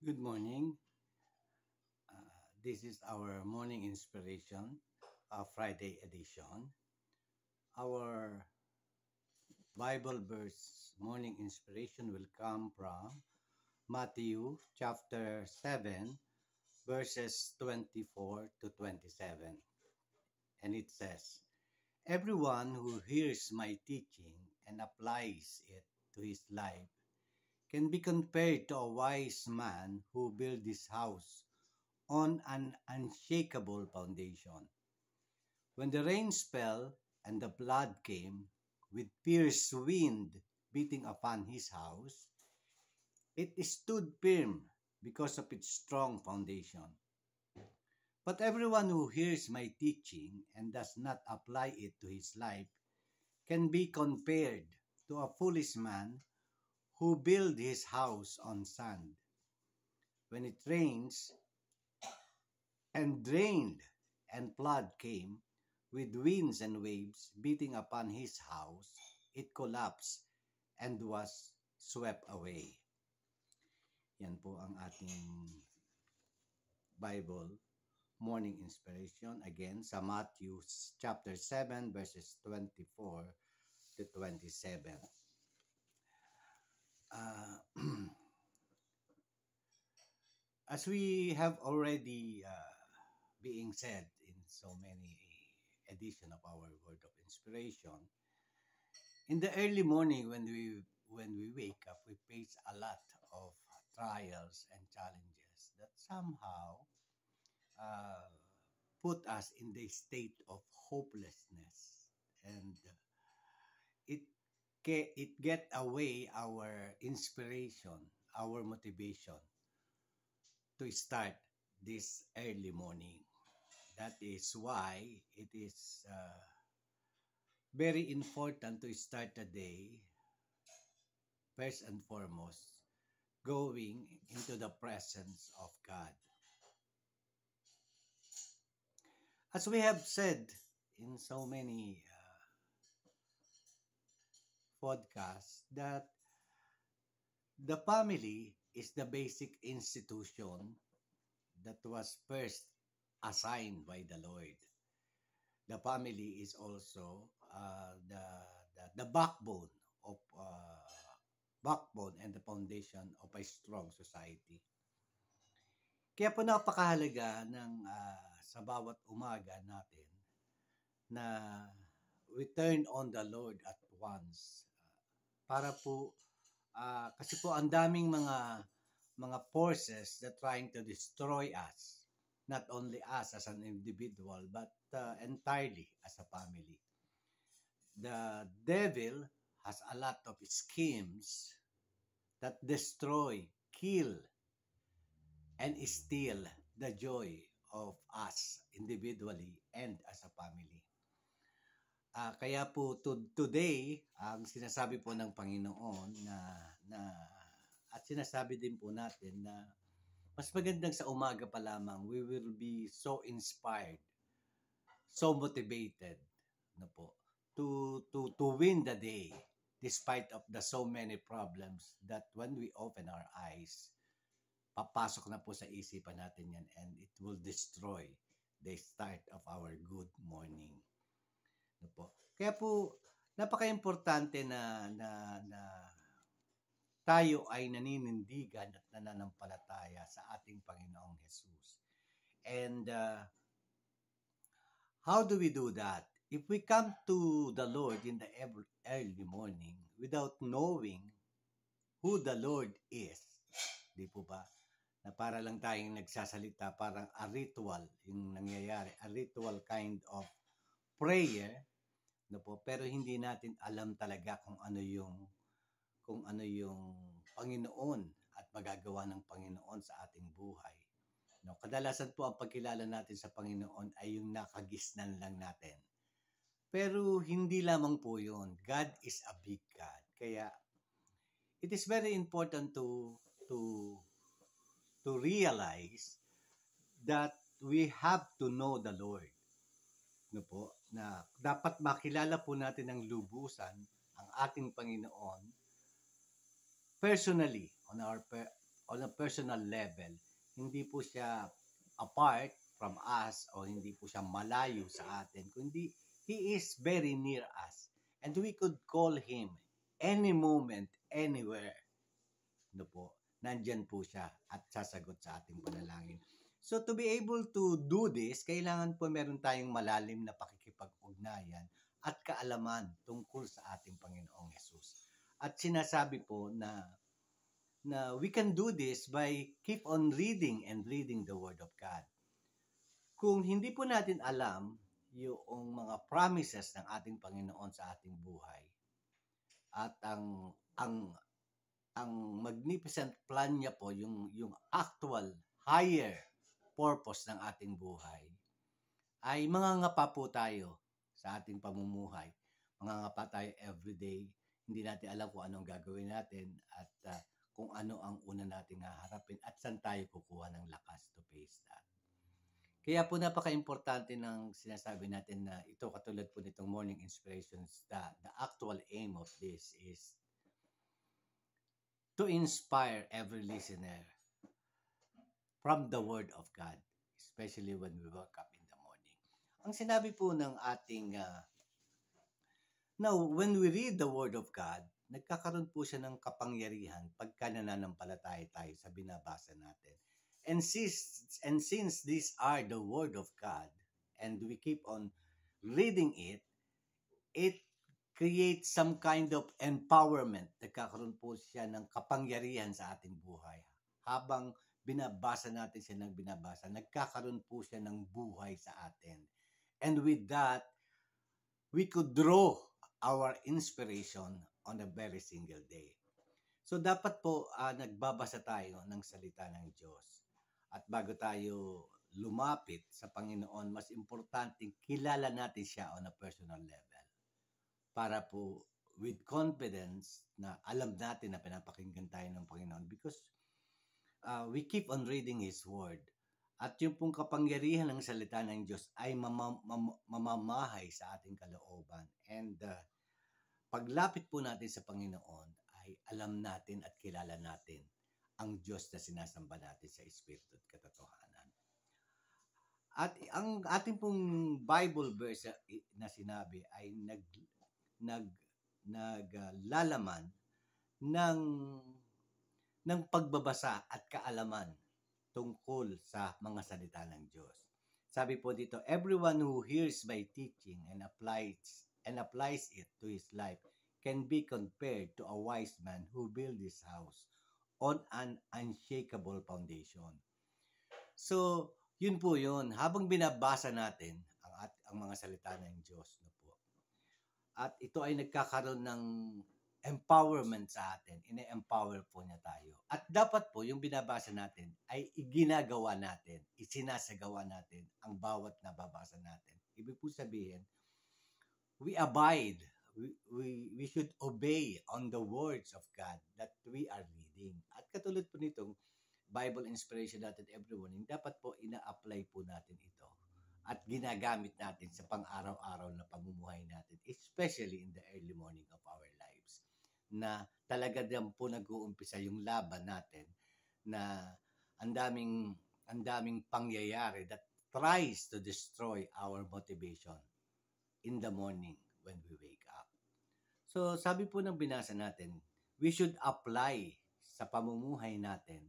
Good morning. This is our morning inspiration, Friday edition. Our Bible verse morning inspiration will come from Matthew chapter 7, verses 24 to 27. And it says, everyone who hears my teaching and applies it to his life can be compared to a wise man who built his house on an unshakable foundation. When the rains fell and the flood came, with fierce wind beating upon his house, it stood firm because of its strong foundation. But everyone who hears my teaching and does not apply it to his life can be compared to a foolish man who built his house on sand. When it rains and rained and flood came, with winds and waves beating upon his house, it collapsed and was swept away. Yan po ang ating Bible morning inspiration. Again, sa Matthew chapter 7 verses 24 to 27. Uh, as we have already being said in so many edition of our word of inspiration, in the early morning when we wake up, we face a lot of trials and challenges that somehow uh, put us in the state of hopelessness, and it it get away our inspiration, our motivation to start this early morning. That is why it is very important to start the day first and foremost going into the presence of God. As we have said in so many podcasts, that the family is the basic institution that was first assigned by the Lord. The family is also the backbone and the foundation of a strong society. Kaya po napakahalaga ng sa bawat umaga natin na we turn on the Lord at once, para po kasi po ang daming mga forces that trying to destroy us, not only us as an individual but entirely as a family. The devil has a lot of schemes that destroy, kill, and steal the joy of us individually and as a family. Kaya po today, ang sinasabi po ng Panginoon na at sinasabi din po natin na mas magandang sa umaga pa lamang we will be so inspired, so motivated na po to win the day despite of the so many problems that when we open our eyes, papasok na po sa isipan natin yan, and it will destroy the start of our good morning. No po. Kaya po napaka-importante na tayo ay naninindigan at nananampalataya sa ating Panginoong Jesus. And how do we do that? If we come to the Lord in the early morning without knowing who the Lord is, di po ba? Na para lang tayong nagsasalita, parang a ritual yung nangyayari, a ritual kind of prayer, no po, pero hindi natin alam talaga kung ano yung Panginoon at magagawa ng Panginoon sa ating buhay. No, kadalasan po ang pagkilala natin sa Panginoon ay yung nakagisnan lang natin. Pero hindi lamang po yun. God is a big God. Kaya it is very important to realize that we have to know the Lord. No po, na dapat makilala po natin ng lubusan ang ating Panginoon personally on a personal level. Hindi po siya apart from us o hindi po siya malayo sa atin, kundi He is very near us. And we could call Him any moment, anywhere. No po, nandyan po siya at sasagot sa ating panalangin. So to be able to do this, kailangan po meron tayong malalim na pakikipag-ugnayan at kaalaman tungkol sa ating Panginoong Hesus. At sinasabi po na we can do this by keep on reading and reading the Word of God. Kung hindi po natin alam yung mga promises ng ating Panginoon sa ating buhay at ang magnificent plan niya po, yung actual higher purpose ng ating buhay, ay mangangapa po tayo sa ating pamumuhay. Mangangapa tayo everyday. Hindi natin alam kung anong gagawin natin at kung ano ang una nating haharapin at saan tayo kukuha ng lakas to face that. Kaya po napaka-importante ng sinasabi natin na ito, katulad po nitong morning inspirations, the actual aim of this is to inspire every listener from the Word of God, especially when we wake up in the morning. Ang sinabi po ng ating, now, when we read the Word of God, nagkakaroon po siya ng kapangyarihan pagka nananampalataya tayo sa binabasa natin. And since these are the Word of God, and we keep on reading it, it creates some kind of empowerment. Nagkakaroon po siya ng kapangyarihan sa ating buhay. Habang binabasa natin siya ng binabasa, nagkakaroon po siya ng buhay sa atin. And with that, we could draw our inspiration on a very single day. So dapat po nagbabasa tayo ng salita ng Diyos. At bago tayo lumapit sa Panginoon, mas importante kilala natin siya on a personal level. Para po with confidence na alam natin na pinapakinggan tayo ng Panginoon because we keep on reading His Word. At yung pong kapangyarihan ng salita ng Diyos ay mamamahay sa ating kalooban. And paglapit po natin sa Panginoon ay alam natin at kilala natin ang Diyos na sinasamba natin sa Espiritu at katotohanan. At ang ating pong Bible verse na sinabi ay naglalaman ng pagbabasa at kaalaman tungkol sa mga salita ng Diyos. Sabi po dito, everyone who hears my teaching and applies it to his life can be compared to a wise man who built his house on an unshakable foundation. So, yun po yun. Habang binabasa natin ang mga salita ng Diyos, no po, at ito ay nagkakaroon ng empowerment sa atin. Ine-empower po niya tayo. At dapat po, yung binabasa natin ay iginagawa natin, isinasagawa natin ang bawat nababasa natin. Ibig po sabihin, we abide, we should obey on the words of God that we are reading. At katulad po nitong Bible inspiration natin every morning, dapat po ina-apply po natin ito at ginagamit natin sa pang-araw-araw na pamumuhay natin, especially in the early morning of our lives, na talaga din po nag-uumpisa yung laban natin na ang daming pangyayari that tries to destroy our motivation in the morning when we wake up. So, sabi po ng binasa natin, we should apply sa pamumuhay natin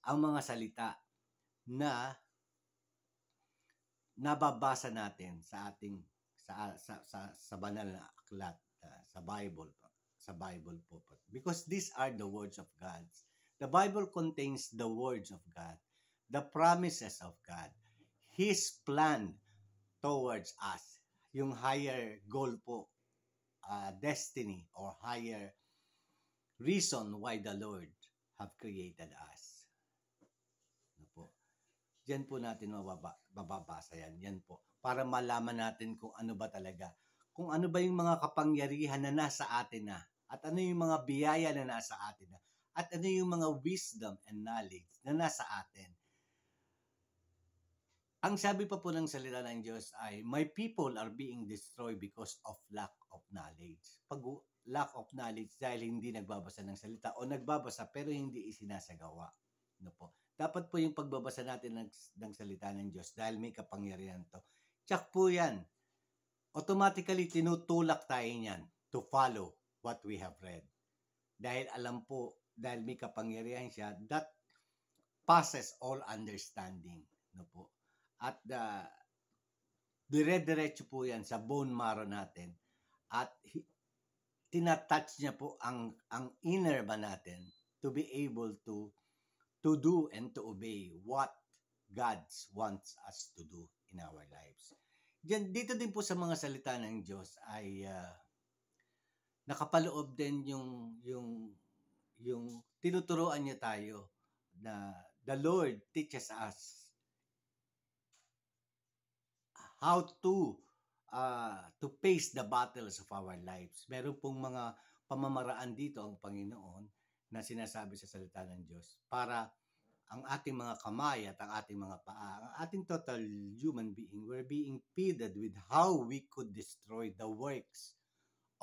ang mga salita na nababasa natin sa ating sa banal na aklat, sa Bible po. Because these are the words of God. The Bible contains the words of God, the promises of God, His plan towards us, yung higher goal po, destiny or higher reason why the Lord have created us. Ano po? Diyan po natin mababasa yan. Yan po. Para malaman natin kung ano ba talaga. Kung ano ba yung mga kapangyarihan na nasa atin na. At ano yung mga biyaya na nasa atin na. At ano yung mga wisdom and knowledge na nasa atin. Ang sabi pa po ng salita ng Diyos ay, my people are being destroyed because of lack of knowledge. Pag lack of knowledge dahil hindi nagbabasa ng salita o nagbabasa pero hindi isinasagawa. No po. Dapat po yung pagbabasa natin ng salita ng Diyos dahil may kapangyarihan to. Tsak po yan. Automatically, tinutulak tayo niyan to follow what we have read. Dahil alam po, dahil may kapangyarihan siya, that passes all understanding. No po. At dire-diretso po yan sa bone marrow natin. At tinatouch niya po ang inner man natin to be able to do and to obey what God wants us to do in our lives. Dito din po sa mga salita ng Diyos ay nakapaloob din yung tinuturuan niya tayo na the Lord teaches us how to face the battles of our lives. Meron pong mga pamamaraan dito ang Panginoon na sinasabi sa salita ng Diyos para ang ating mga kamay at ang ating mga paa, ang ating total human being, we're being feeded with how we could destroy the works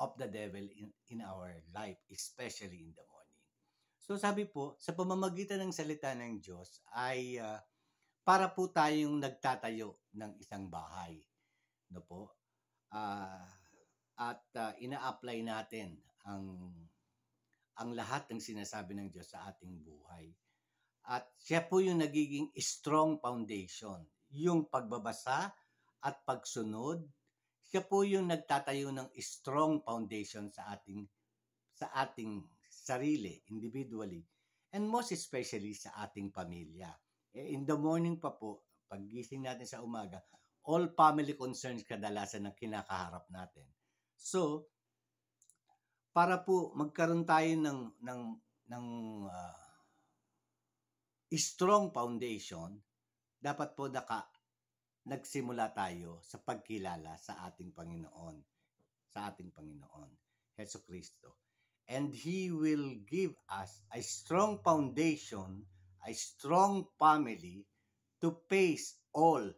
of the devil in our life, especially in the morning. So sabi po, sa pamamagitan ng salita ng Diyos ay para po tayong nagtatayo ng isang bahay. No po? At ina-apply natin ang lahat ng sinasabi ng Diyos sa ating buhay. At siya po yung nagiging strong foundation. Yung pagbabasa at pagsunod, siya po yung nagtatayo ng strong foundation sa ating sarili, individually, and most especially sa ating pamilya. In the morning pa po, paggising natin sa umaga, all family concerns kadalasan ang kinakaharap natin. So, para po magkaroon tayo ng strong foundation, dapat po nagsimula tayo sa pagkilala sa ating Panginoon, Hesus Kristo. And He will give us a strong foundation, a strong family to face all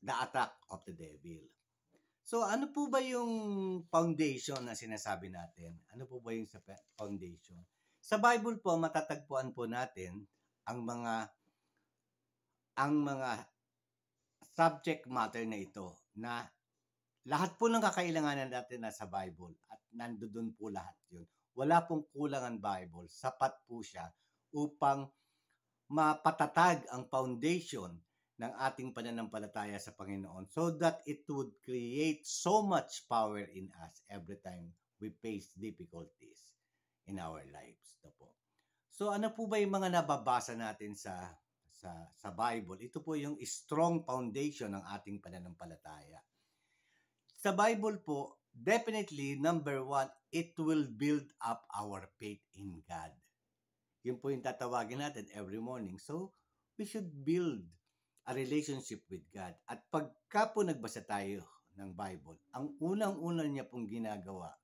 the attack of the devil. So, ano po ba yung foundation na sinasabi natin? Ano po ba yung foundation? Sa Bible po, matatagpuan po natin ang mga subject matter na ito na lahat po ng kakailanganan natin nasa Bible at nandoon po lahat yun. Wala pong kulang ang Bible. Sapat po siya upang mapatatag ang foundation ng ating pananampalataya sa Panginoon so that it would create so much power in us every time we face difficulties in our lives. So ano po ba yung mga nababasa natin sa Bible? Ito po yung strong foundation ng ating pananampalataya. Sa Bible po, definitely, number 1, it will build up our faith in God. Yun po yung tatawagin natin every morning. So, we should build a relationship with God. At pagka po nagbasa tayo ng Bible, ang unang-unang niya pong ginagawa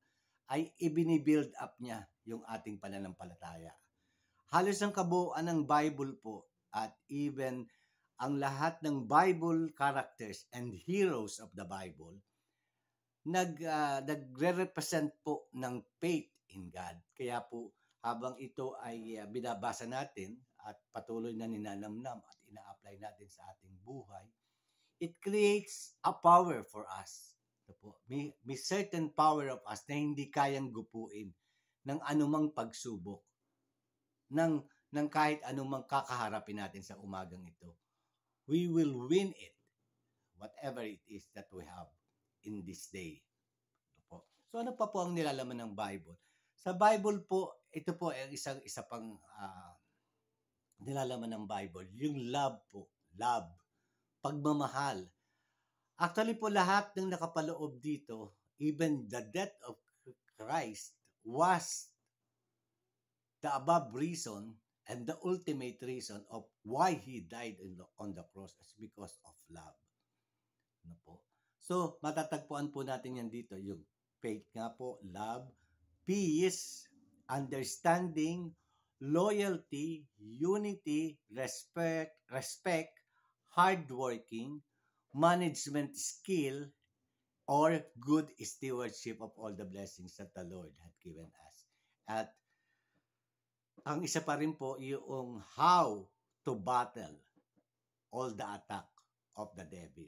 ay ibinibuild up niya yung ating pananampalataya. Halos ang kabuuan ng Bible po at even ang lahat ng Bible characters and heroes of the Bible nagre-represent po ng faith in God. Kaya po habang ito ay binabasa natin at patuloy na ninanamnam at ina-apply natin sa ating buhay, it creates a power for us. Ito po, may certain power of us na hindi kayang gupuin ng anumang pagsubok, ng kahit anumang kakaharapin natin sa umagang ito. We will win it, whatever it is that we have in this day. Ito po. So ano pa po ang nilalaman ng Bible? Sa Bible po, ito po ay isa pang nilalaman ng Bible, yung love po. Love. Pagmamahal. Actually po lahat ng nakapaloob dito, even the death of Christ was the above reason and the ultimate reason of why He died on the cross is because of love. Ano po? So, matatagpuan po natin yan dito. Yung faith nga po, love, peace, understanding, loyalty, unity, respect, hardworking, management skill, or good stewardship of all the blessings that the Lord had given us. At Ang isa pa rin po yung how to battle all the attack of the devil.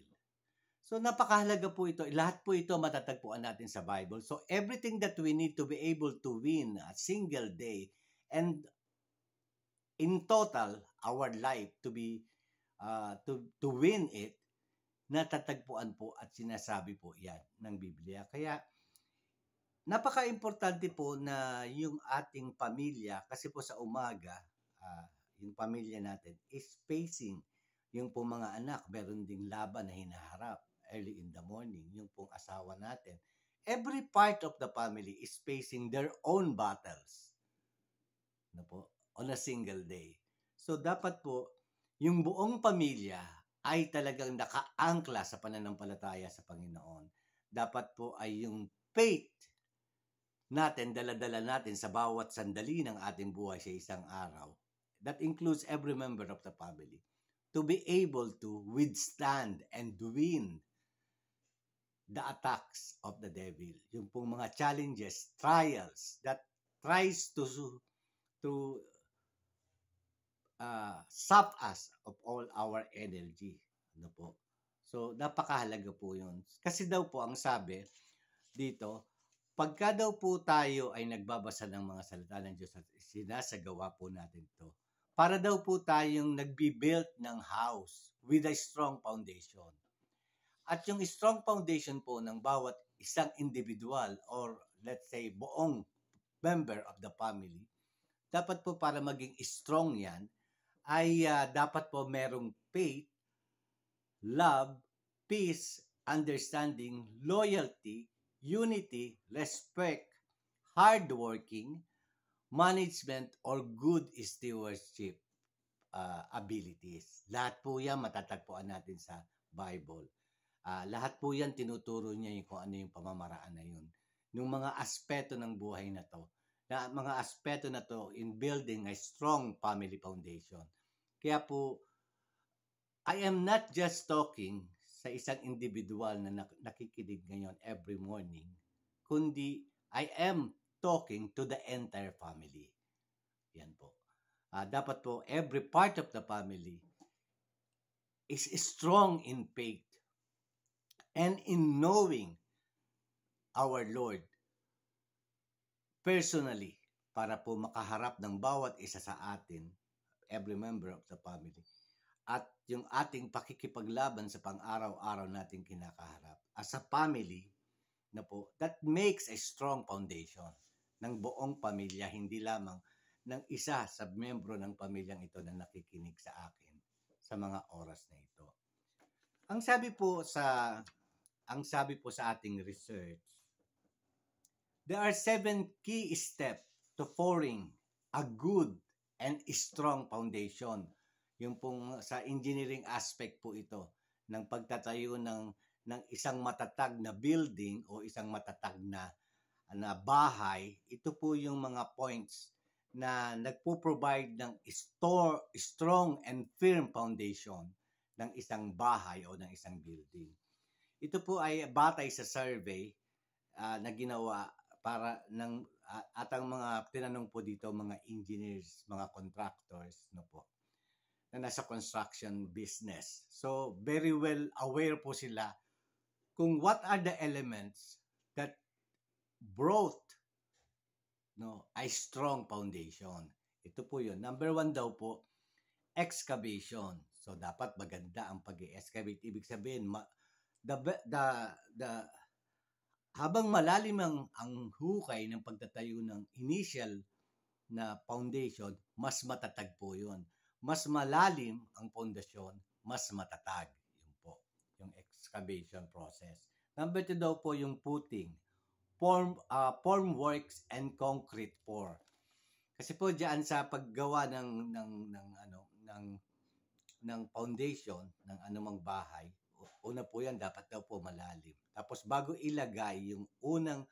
So napakahalaga po ito. Lahat po ito matatagpuan natin sa Bible. So everything that we need to be able to win a single day and in total our life to be to win it, natatagpuan po at sinasabi po yan ng Biblia. Kaya napaka-importante po na yung ating pamilya, kasi po sa umaga, yung pamilya natin is facing yung po mga anak, meron ding laban na hinaharap early in the morning, yung pong asawa natin. Every part of the family is facing their own battles. Ano po? On a single day. So dapat po, yung buong pamilya ay talagang nakaangkla sa pananampalataya sa Panginoon. Dapat po ay yung faith natin, dala-dala natin sa bawat sandali ng ating buhay sa isang araw. That includes every member of the family. To be able to withstand and win the attacks of the devil. Yung pong mga challenges, trials that tries to sap us of all our energy. Ano po? So, napakahalaga po yun. Kasi daw po, ang sabi dito, pagka daw po tayo ay nagbabasa ng mga salita ng Diyos at sinasagawa po natin ito, para daw po tayong nagbi-build ng house with a strong foundation. At yung strong foundation po ng bawat isang individual or let's say buong member of the family, dapat po para maging strong yan, ay dapat po merong faith, love, peace, understanding, loyalty, unity, respect, hardworking, management, or good stewardship abilities. Lahat po yan matatagpuan natin sa Bible. Lahat po yan tinuturo niya yung kung ano yung pamamaraan na yun. Yung mga aspeto ng buhay na to, na mga aspeto na to in building a strong family foundation. Kaya po, I am not just talking sa isang individual na nakikinig ngayon every morning, kundi I am talking to the entire family. Yan po. Dapat po, every part of the family is strong in faith and in knowing our Lord personally para po makaharap ng bawat isa sa atin, every member of the family, at yung ating pakikipaglaban sa pang-araw-araw nating kinakaharap as a family na po, that makes a strong foundation ng buong pamilya, hindi lamang ng isa sa membro ng pamilyang ito na nakikinig sa akin sa mga oras na ito. Ang sabi po sa ating research, there are 7 key steps to forming a good and strong foundation. Yung pong sa engineering aspect po ito ng pagtatayo ng isang matatag na building o isang matatag na bahay. Ito po yung mga points na nagpo-provide ng strong and firm foundation ng isang bahay o ng isang building. Ito po ay batay sa survey na ginawa para ng at ang mga tinanong po dito mga engineers, mga contractors no po na nasa construction business. So very well aware po sila kung what are the elements that brought a strong foundation. Ito po 'yun. Number 1 daw po, excavation. So dapat maganda ang pag-excavate. Ibig sabihin habang malalim ang hukay ng pagtatayo ng initial na foundation, mas matatag po 'yun. Mas malalim ang pundasyon, mas matatag. Yun po, yung excavation process. Number 2 daw po yung putting. Formworks and concrete pour. Kasi po diyan sa paggawa ng foundation ng anumang bahay, una po yan dapat daw po malalim. Tapos bago ilagay yung unang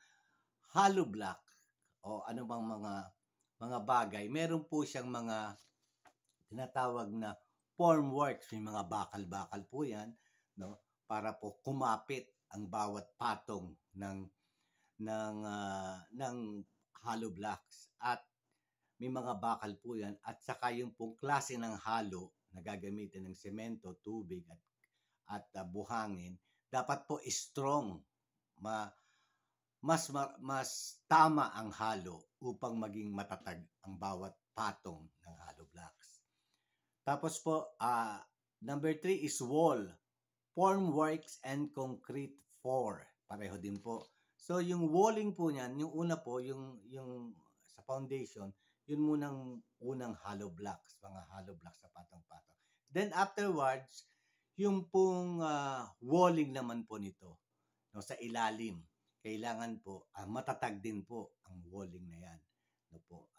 hollow block o anumang mga bagay, meron po siyang mga tinatawag na formworks, may mga bakal-bakal po yan, no, para po kumapit ang bawat patong ng hollow blocks. At may mga bakal po yan, at saka yung pong klase ng halo na gagamitin ng semento, tubig at buhangin, dapat po strong, mas tama ang halo upang maging matatag ang bawat patong ng hollow blocks. Tapos po, number 3 is wall, formworks and concrete for. Pareho din po. So yung walling po niyan, yung una po, yung sa foundation, yun munang unang hollow blocks, mga hollow blocks sa patong-patong. Then afterwards, yung pong walling naman po nito, no, sa ilalim, kailangan po matatag din po ang walling na yan, no po,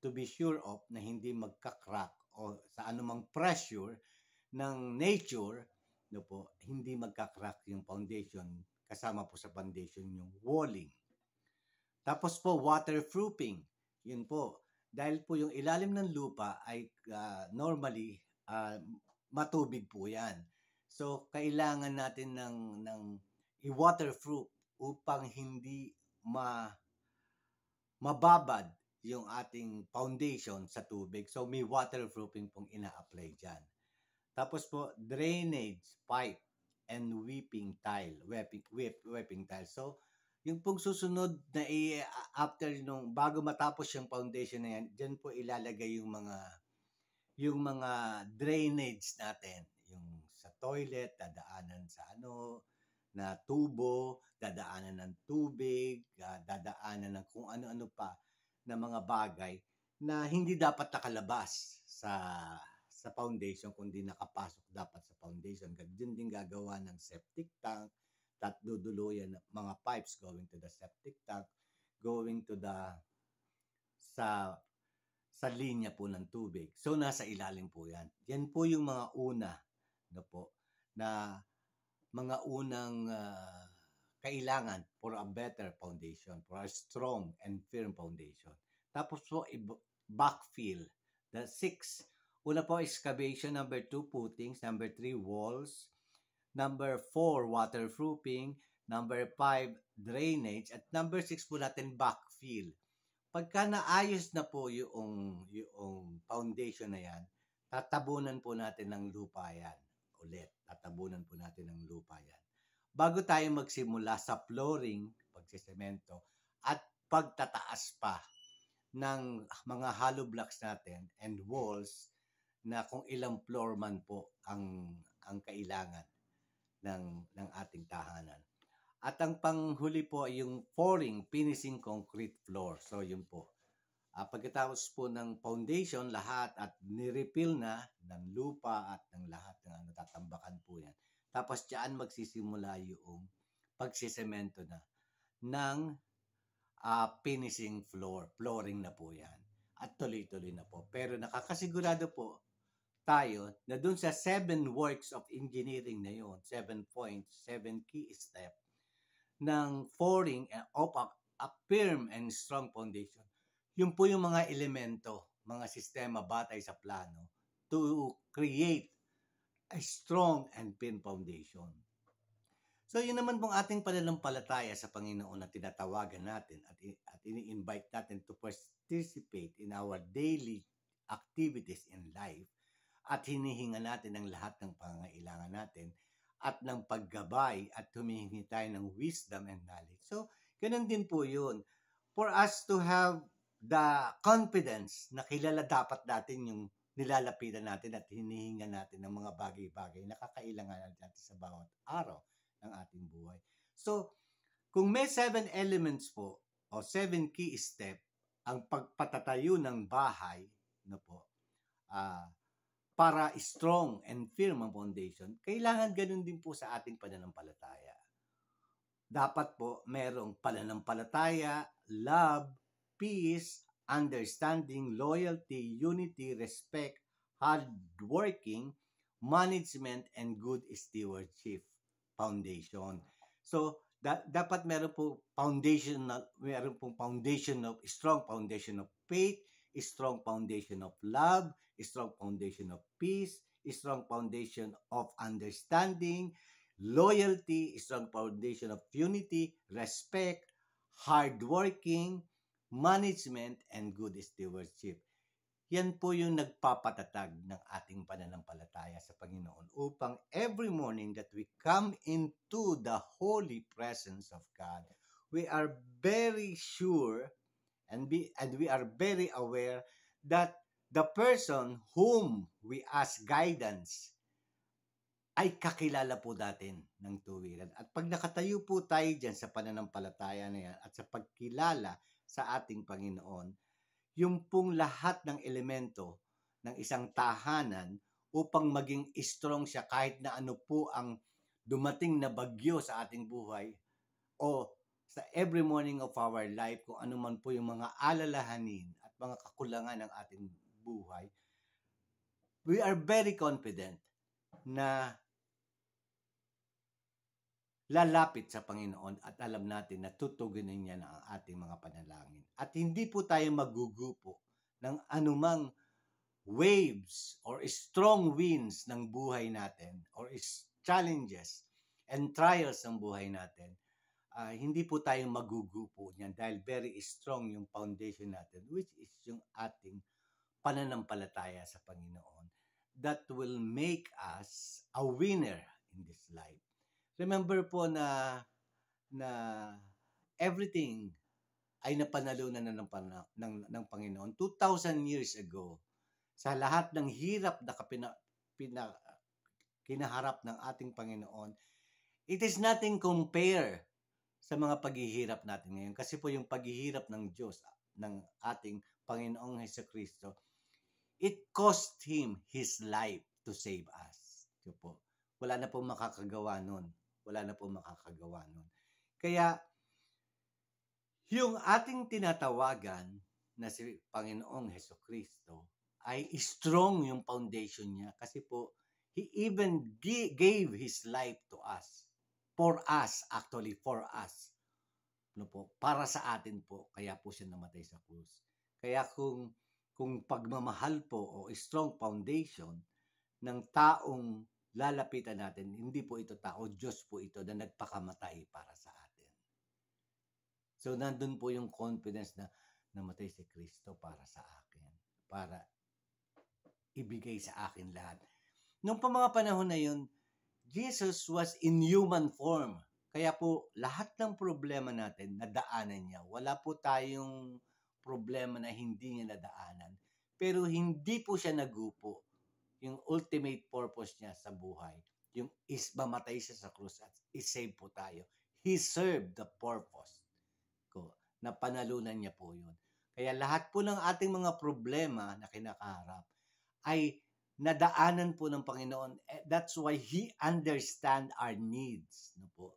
to be sure of na hindi magka-crack o sa anumang pressure ng nature, no po, hindi magka-crack yung foundation, kasama po sa foundation yung walling. Tapos po waterproofing, yun po, dahil po yung ilalim ng lupa ay normally matubig po yan. So kailangan natin ng i-waterproof upang hindi mababad yung ating foundation sa tubig. So may waterproofing pong ina-apply dyan. Tapos po drainage pipe and weeping tile. So yung pong susunod na after nung bago matapos yung foundation na yan, dyan po ilalagay yung mga drainage natin, yung sa toilet, dadaanan sa na tubo, dadaanan ng tubig, dadaanan ng kung ano-ano pa na mga bagay na hindi dapat nakalabas sa foundation, kundi nakapasok dapat sa foundation. Ganyan din gagawa ng septic tank, at duduluyan ng mga pipes going to the septic tank, going to sa linya po ng tubig. So nasa ilalim po yan. Yan po yung mga una na mga unang kailangan for a better foundation, for a strong and firm foundation. Tapos po backfill. The 6, una po excavation, number 2 footings, number 3 walls, number 4 waterproofing, number 5 drainage, at number 6 po natin backfill. Pagka naayos na po yung foundation na yan, tatabunan po natin ng lupa yan ulit. Tatabunan po natin ng lupa yan. Bago tayo magsimula sa flooring, pagsisemento, at pagtataas pa ng mga hollow blocks natin and walls na kung ilang floor man po ang kailangan ng ating tahanan. At ang panghuli po ay yung pouring, finishing concrete floor. So yun po. Pagkatapos po ng foundation, lahat at nirefill na ng lupa at ng lahat ng tatambakan po yan. Tapos diyan magsisimula yung pagsisemento na ng finishing flooring na po yan. At tuloy-tuloy na po. Pero nakakasigurado po tayo na dun sa 7 works of engineering na yun, 7 points, 7 key steps ng pouring of a firm and strong foundation. Yun po yung mga elemento, mga sistema batay sa plano to create a strong and firm foundation. So yun naman pong ating pananampalataya sa Panginoon na tinatawagan natin at ini-invite natin to participate in our daily activities in life. At hinihinga natin ang lahat ng pangangailangan natin at ng paggabay at humihingi tayo ng wisdom and knowledge. So, ganun din po yun. For us to have the confidence na kilala dapat natin yung nilalapitan natin at hinihinga natin ng mga bagay-bagay na kakailangan natin sa bawat araw ng ating buhay. So, kung may 7 elements po o 7 key step ang pagpatatayo ng bahay, para strong and firm ang foundation, kailangan ganun din po sa ating pananampalataya. Dapat po merong pananampalataya, love, peace, understanding, loyalty, unity, respect, hardworking, management, and good stewardship foundation. So, dapat meron pong foundation of strong foundation of faith, strong foundation of love, strong foundation of peace, strong foundation of understanding, loyalty, strong foundation of unity, respect, hardworking, management, and good stewardship. Yan po yung nagpapatatag ng ating pananampalataya sa Panginoon upang every morning that we come into the holy presence of God, we are very sure and we are very aware that the person whom we ask guidance ay kakilala po natin ng tuwiran. At pag nakatayo po tayo dyan sa pananampalataya na yan at sa pagkilala sa ating Panginoon, yung pong lahat ng elemento ng isang tahanan upang maging strong siya kahit na ano po ang dumating na bagyo sa ating buhay o sa every morning of our life, kung ano man po yung mga alalahanin at mga kakulangan ng ating buhay, we are very confident na lalapit sa Panginoon at alam natin na tutugunin niya na ang ating mga panalangin. At hindi po tayo magugupo ng anumang waves or strong winds ng buhay natin or challenges and trials ng buhay natin. Hindi po tayo magugupo niyan dahil very strong yung foundation natin, which is yung ating pananampalataya sa Panginoon that will make us a winner in this life. Remember po na everything ay napanalunan na ng Panginoon 2,000 years ago. Sa lahat ng hirap na kinaharap ng ating Panginoon, it is nothing compare sa mga paghihirap natin ngayon. Kasi po yung paghihirap ng Diyos, ng ating Panginoong Hesukristo, it cost Him His life to save us. So po, wala na po makakagawa nun. Wala na po makakagawa nun. Kaya, yung ating tinatawagan na si Panginoong Hesukristo ay strong yung foundation niya kasi po, He even gave His life to us. For us, actually, for us. No po, para sa atin po, kaya po siya namatay sa krus. Kaya kung pagmamahal po o strong foundation ng taong lalapitan natin, hindi po ito tao, Diyos po ito na nagpakamatay para sa atin. So, nandun po yung confidence na namatay si Kristo para sa akin, para ibigay sa akin lahat. Nung mga panahon na yun, Jesus was in human form. Kaya po, lahat ng problema natin, nadaanan niya. Wala po tayong problema na hindi niya nadaanan. Pero hindi po siya nagupo. Yung ultimate purpose niya sa buhay, yung mamatay siya sa krus at isave po tayo. He served the purpose ko, na panalunan niya po yun. Kaya lahat po ng ating mga problema na kinakaharap ay nadaanan po ng Panginoon. That's why He understand our needs. No po?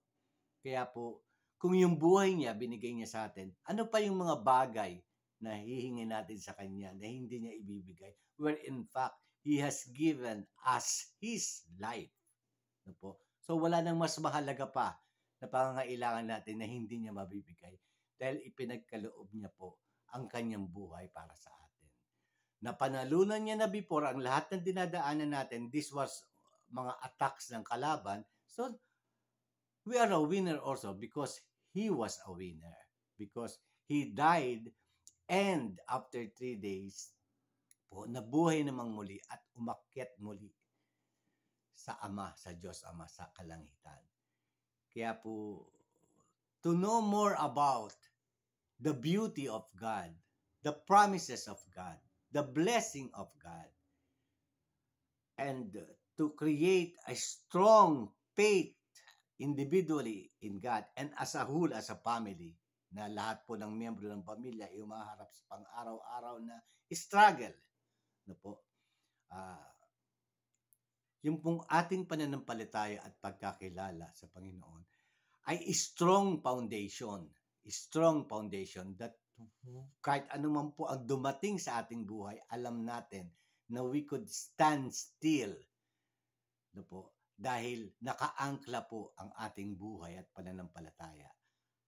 Kaya po, kung yung buhay niya, binigay niya sa atin, ano pa yung mga bagay na hihingin natin sa Kanya na hindi niya ibibigay? Where in fact, He has given us His life. No po? So wala nang mas mahalaga pa na pangangailangan natin na hindi niya mabibigay dahil ipinagkaloob niya po ang kanyang buhay para sa atin. Napanalunan niya na before ang lahat ng dinadaanan natin, this was mga attacks ng kalaban. So we are a winner also because He was a winner. Because He died and after 3 days, po, nabuhay namang muli at umakyat muli sa Ama, sa Diyos Ama, sa kalangitan. Kaya po, to know more about the beauty of God, the promises of God, the blessing of God, and to create a strong faith individually in God and as a whole, as a family, na lahat po ng miyembro ng pamilya ay umaharap sa pang-araw-araw na struggle. No po? Yung pong ating pananampalataya at pagkakilala sa Panginoon ay strong foundation that kahit anuman po ang dumating sa ating buhay, alam natin na we could stand still. No po? Dahil nakaangkla po ang ating buhay at pananampalataya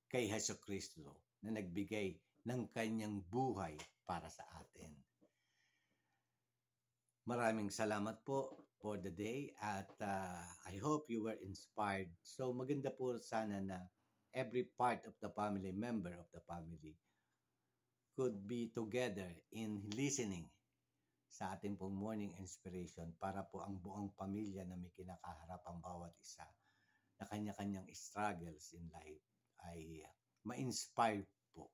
kay Hesukristo na nagbigay ng kanyang buhay para sa atin. Maraming salamat po for the day at I hope you were inspired. So maganda po sana na every part of the family, member of the family, could be together in listening sa ating pong morning inspiration para po ang buong pamilya na may kinakaharap ang bawat isa na kanya-kanyang struggles in life ay ma-inspire po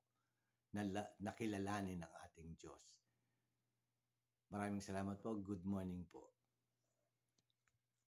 na nakilalanin ng ating Diyos. Maraming salamat po. Good morning po.